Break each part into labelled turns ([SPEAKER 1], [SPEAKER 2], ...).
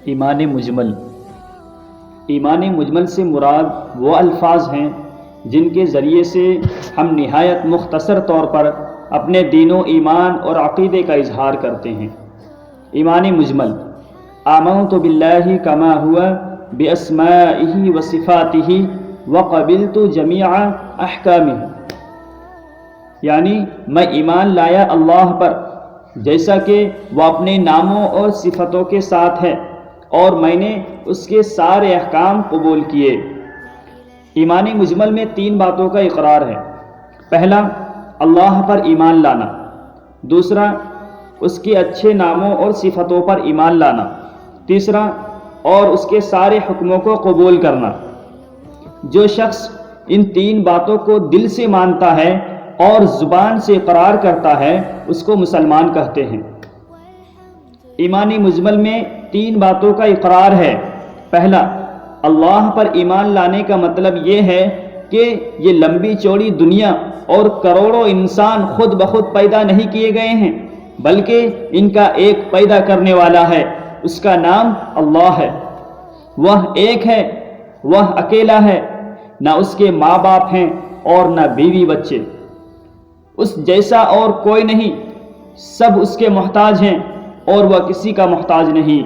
[SPEAKER 1] ایمان مجمل۔ ایمان مجمل سے مراد وہ الفاظ ہیں جن کے ذریعے سے ہم نہایت مختصر طور پر اپنے دین و ایمان اور عقیدے کا اظہار کرتے ہیں۔ ایمان مجمل: آمنت باللہ کما ہوا باسمائہ و صفاتہ وقبلت جمیع احکامہ، یعنی میں ایمان لایا اللہ پر جیسا کہ وہ اپنے ناموں اور صفتوں کے ساتھ ہے، اور میں نے اس کے سارے احکام قبول کیے۔ ایمان مجمل میں 3 باتوں کا اقرار ہے۔ پہلا، اللہ پر ایمان لانا۔ دوسرا، اس کے اچھے ناموں اور صفتوں پر ایمان لانا۔ تیسرا، اور اس کے سارے حکموں کو قبول کرنا۔ جو شخص ان 3 باتوں کو دل سے مانتا ہے اور زبان سے اقرار کرتا ہے اس کو مسلمان کہتے ہیں۔ ایمان مجمل میں 3 باتوں کا اقرار ہے۔ پہلا، اللہ پر ایمان لانے کا مطلب یہ ہے کہ یہ لمبی چوڑی دنیا اور کروڑوں انسان خود بخود پیدا نہیں کیے گئے ہیں، بلکہ ان کا ایک پیدا کرنے والا ہے، اس کا نام اللہ ہے۔ وہ ایک ہے، وہ اکیلا ہے، نہ اس کے ماں باپ ہیں اور نہ بیوی بچے، اس جیسا اور کوئی نہیں، سب اس کے محتاج ہیں اور وہ کسی کا محتاج نہیں۔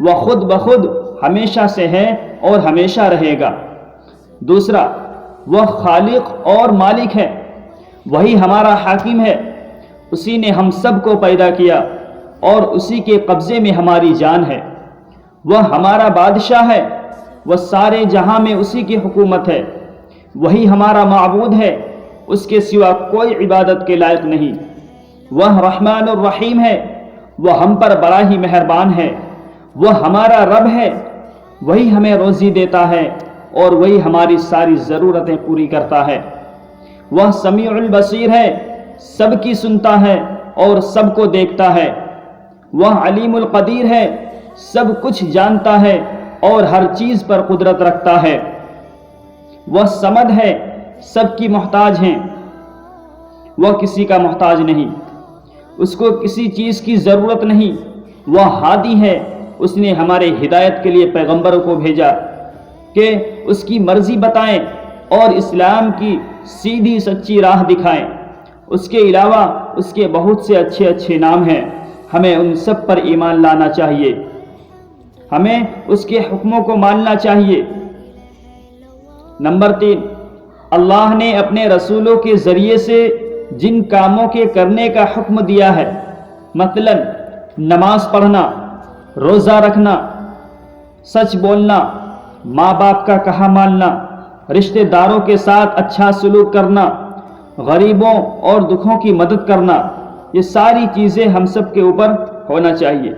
[SPEAKER 1] وہ خود بخود ہمیشہ سے ہے اور ہمیشہ رہے گا۔ دوسرا، وہ خالق اور مالک ہے، وہی ہمارا حاکم ہے، اسی نے ہم سب کو پیدا کیا اور اسی کے قبضے میں ہماری جان ہے۔ وہ ہمارا بادشاہ ہے، وہ سارے جہاں میں اسی کی حکومت ہے۔ وہی ہمارا معبود ہے، اس کے سوا کوئی عبادت کے لائق نہیں۔ وہ رحمان الرحیم ہے، وہ ہم پر بڑا ہی مہربان ہے۔ وہ ہمارا رب ہے، وہی ہمیں روزی دیتا ہے اور وہی ہماری ساری ضرورتیں پوری کرتا ہے۔ وہ سمیع البصیر ہے، سب کی سنتا ہے اور سب کو دیکھتا ہے۔ وہ علیم القدیر ہے، سب کچھ جانتا ہے اور ہر چیز پر قدرت رکھتا ہے۔ وہ صمد ہے، سب کی محتاج ہیں، وہ کسی کا محتاج نہیں، اس کو کسی چیز کی ضرورت نہیں۔ وہ ہادی ہے، اس نے ہمارے ہدایت کے لیے پیغمبروں کو بھیجا کہ اس کی مرضی بتائیں اور اسلام کی سیدھی سچی راہ دکھائیں۔ اس کے علاوہ اس کے بہت سے اچھے اچھے نام ہیں، ہمیں ان سب پر ایمان لانا چاہیے، ہمیں اس کے حکموں کو ماننا چاہیے۔ نمبر 3، اللہ نے اپنے رسولوں کے ذریعے سے جن کاموں کے کرنے کا حکم دیا ہے، مثلا نماز پڑھنا، روزہ رکھنا، سچ بولنا، ماں باپ کا کہا ماننا، رشتہ داروں کے ساتھ اچھا سلوک کرنا، غریبوں اور دکھوں کی مدد کرنا، یہ ساری چیزیں ہم سب کے اوپر ہونا چاہیے۔